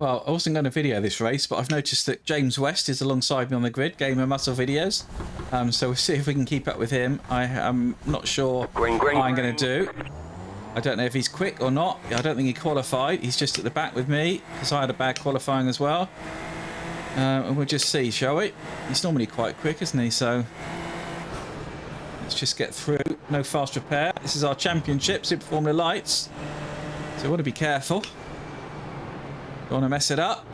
Well, I wasn't going to video this race, but I've noticed that James West is alongside me on the grid, Gamer Muscle Videos. So we'll see if we can keep up with him. I am not sure what I'm going to do. I don't know if he's quick or not. I don't think he qualified. He's just at the back with me, because I had a bad qualifying as well. And we'll just see, shall we? He's normally quite quick, isn't he? So let's just get through. No fast repair. This is our championship, Super Formula Lights. So we want to be careful. Don't want to mess it up.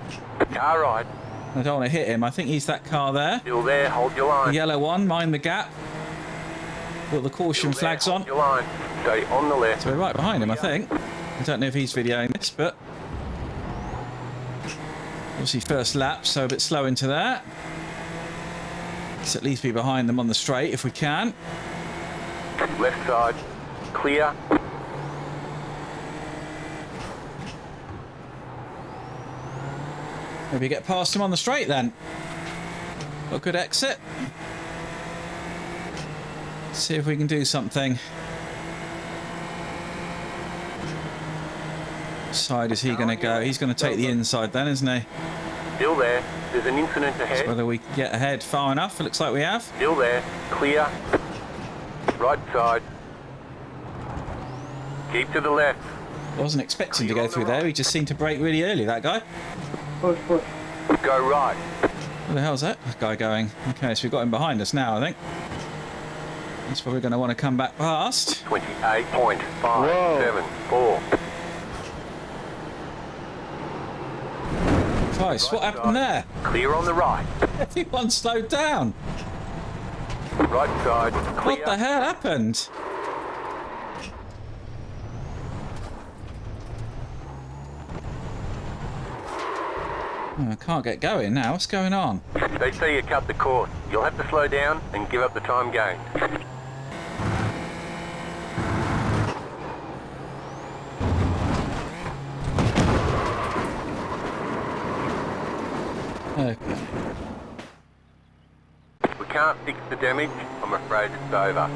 Car right. I don't want to hit him. I think he's that car there. Still there, hold your line. The yellow one, mind the gap. Got the caution flags on. Your line. Stay on the left. So we're right behind him, I think. I don't know if he's videoing this, but obviously first lap, so a bit slow into that. Let's at least be behind them on the straight if we can. Left side. Clear. Maybe get past him on the straight then. Got a good exit. Let's see if we can do something. Which side is he going to go? He's going to take the inside then, isn't he? Still there. There's an incident ahead. Whether we can get ahead far enough. It looks like we have. Still there. Clear. Right side. Keep to the left. Wasn't expecting to go through there. He just seemed to brake really early, that guy. Push. Go right. Where the hell's that guy going? Okay, so we've got him behind us now, I think. That's probably going to want to come back past. 28.574. Christ, what happened there? Clear on the right. Everyone slowed down. Right side. Clear. What the hell happened? Oh, I can't get going now. What's going on? They say you cut the course. You'll have to slow down and give up the time gained. Okay. We can't fix the damage. I'm afraid it's over.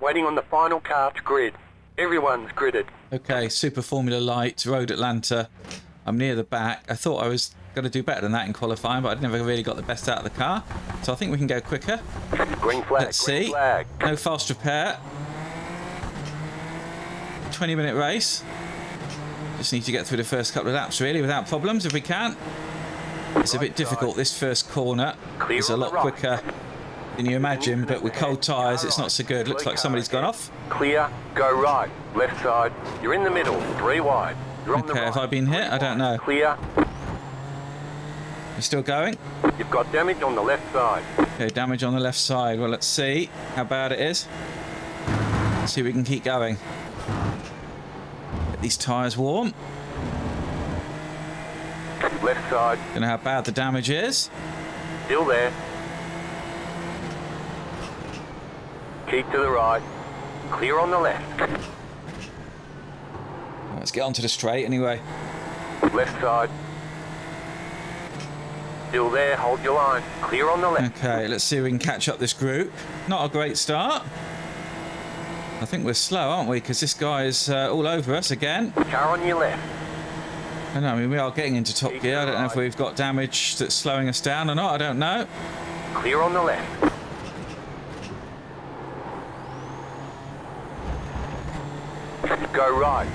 Waiting on the final car to grid. Everyone's gridded. Okay, Super Formula Light, Road Atlanta. I'm near the back. I thought I was going to do better than that in qualifying, but I never really got the best out of the car. So I think we can go quicker. Green flag. Let's see. Flag. No fast repair. 20-minute race. Just need to get through the first couple of laps, really, without problems, if we can. It's a bit difficult, this first corner. It's a lot quicker than you imagine, but with cold tyres, it's not so good. Looks like somebody's gone off. Clear. Go right. Left side. You're in the middle. 3 wide. You're on the Okay, right. have I been hit? I don't know. Clear. You're still going? You've got damage on the left side. Okay, damage on the left side. Well, let's see how bad it is. Let's see if we can keep going. Get these tyres warm. Left side. Don't know how bad the damage is. Still there. Keep to the right. Clear on the left. Let's get onto the straight anyway. Left side. Still there. Hold your line. Clear on the left. Okay, let's see if we can catch up this group. Not a great start. I think we're slow, aren't we? Because this guy is all over us again. Car on your left. I know, I mean, we are getting into top gear. I don't know if we've got damage that's slowing us down or not. I don't know. Clear on the left. Go right.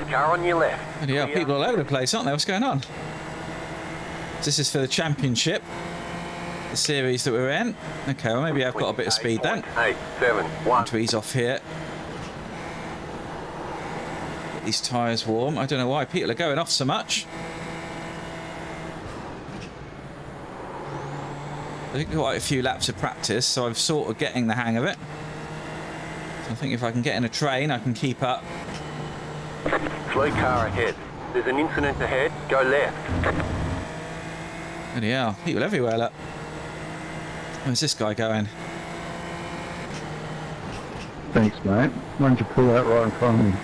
Car on your left. Bloody hell, people all over the place, aren't they? What's going on? This is for the championship, the series that we're in. Okay, well, maybe I've got a bit of speed then. 8.7.1. To ease off here. Get these tyres warm. I don't know why people are going off so much. I think quite a few laps of practice, so I'm sort of getting the hang of it. So I think if I can get in a train, I can keep up. Slow car ahead. There's an incident ahead. Go left. Bloody hell, people everywhere, look. Where's this guy going? Thanks, mate. Why don't you pull that right in front of me?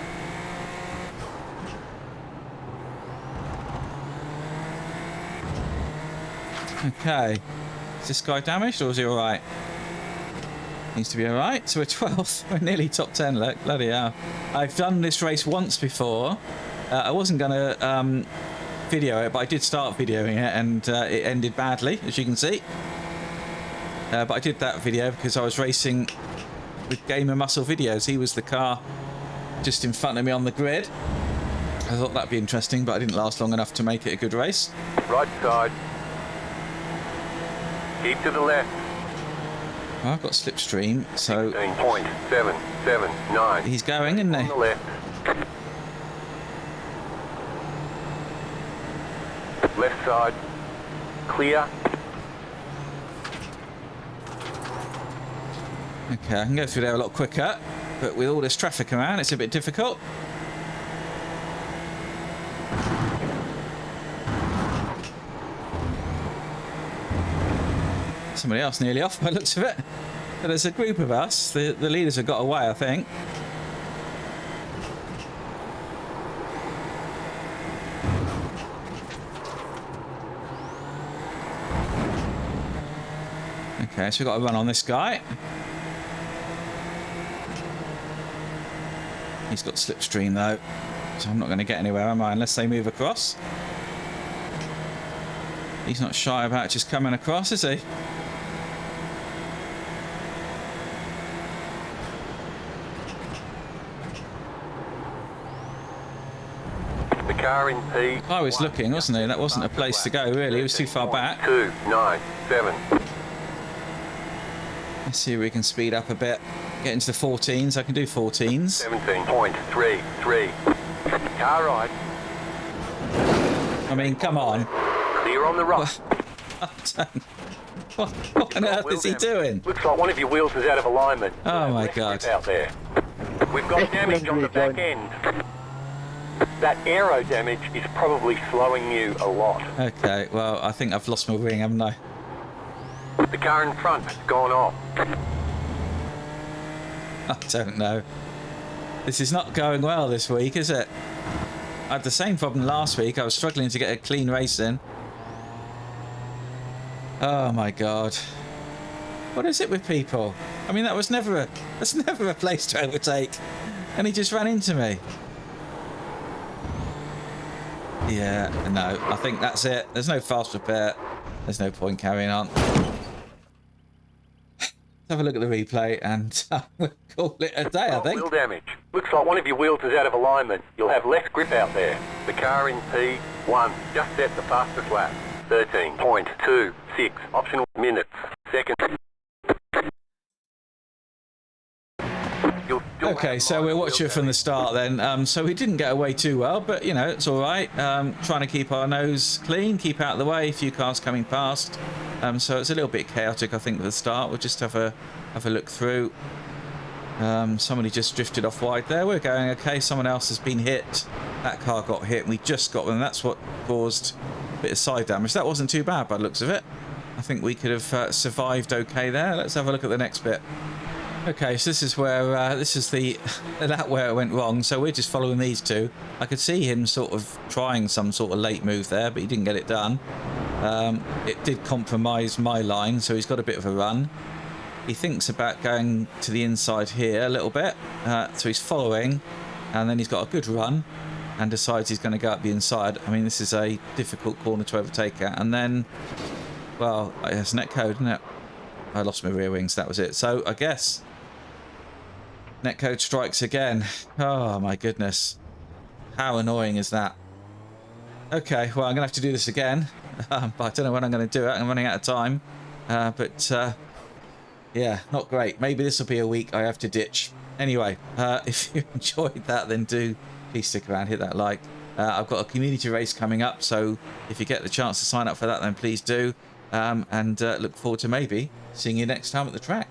Okay. Is this guy damaged or is he alright? Needs to be alright. So we're 12th. We're nearly top 10, look. Bloody hell. I've done this race once before I wasn't going to video it, but I did start videoing it, and it ended badly, as you can see. But I did that video because I was racing with Gamer Muscle Videos. He was the car just in front of me on the grid. I thought that'd be interesting, but I didn't last long enough to make it a good race. Right side. Keep to the left. Well, I've got slipstream, so 16.779. he's going, isn't On he? the left. Left side. Clear. Okay, I can go through there a lot quicker, but with all this traffic around, it's a bit difficult. Somebody else nearly off by the looks of it. But there's a group of us. The leaders have got away, I think. Okay, so we've got to run on this guy. He's got slipstream though, so I'm not going to get anywhere, am I, unless they move across. He's not shy about just coming across, is he? The car in P. I was looking, wasn't he? That wasn't a place to go, really. It was too far back. 297. Let's see if we can speed up a bit. Get into the 14s. I can do 14s. 17.33. Car right. I mean, come on. Clear on the right. What on earth is he doing? Looks like one of your wheels is out of alignment. Oh my God. Out there. We've got damage on the back end. That aero damage is probably slowing you a lot. Okay, well, I think I've lost my wing, haven't I? The car in front has gone off. I don't know. This is not going well this week, is it? I had the same problem last week. I was struggling to get a clean race in. Oh my God. What is it with people? I mean, that's never a place to overtake. And he just ran into me. Yeah, no, I think that's it. There's no fast repair. There's no point carrying on. Have a look at the replay and we'll call it a day, I think. Wheel damage. Looks like one of your wheels is out of alignment. You'll have less grip out there. The car in P1 just set the fastest lap. 13.26 optional minutes. Second. Okay, so we'll watch it from the start then. So we didn't get away too well, but you know, it's all right. Trying to keep our nose clean, keep out of the way. A few cars coming past. So it's a little bit chaotic, I think, at the start. We'll just have a look through. Somebody just drifted off wide there. We're going okay. Someone else has been hit. That car got hit, and we just got them. That's what caused a bit of side damage. That wasn't too bad by the looks of it. I think we could have survived okay there. Let's have a look at the next bit. Okay, so this is where this is that where it went wrong. So we're just following these two. I could see him sort of trying some sort of late move there, but he didn't get it done. It did compromise my line, so he's got a bit of a run. He thinks about going to the inside here a little bit, so he's following, and then he's got a good run, and decides he's going to go up the inside. I mean, this is a difficult corner to overtake at, and then, well, it's netcode, isn't it? I lost my rear wings, that was it. So I guess netcode strikes again. Oh my goodness, how annoying is that? Okay, well, I'm gonna have to do this again, but I don't know when I'm going to do it. I'm running out of time, yeah, not great. Maybe this will be a week I have to ditch. Anyway, if you enjoyed that, then do please stick around, hit that like. I've got a community race coming up, so if you get the chance to sign up for that, then please do. And look forward to maybe seeing you next time at the track.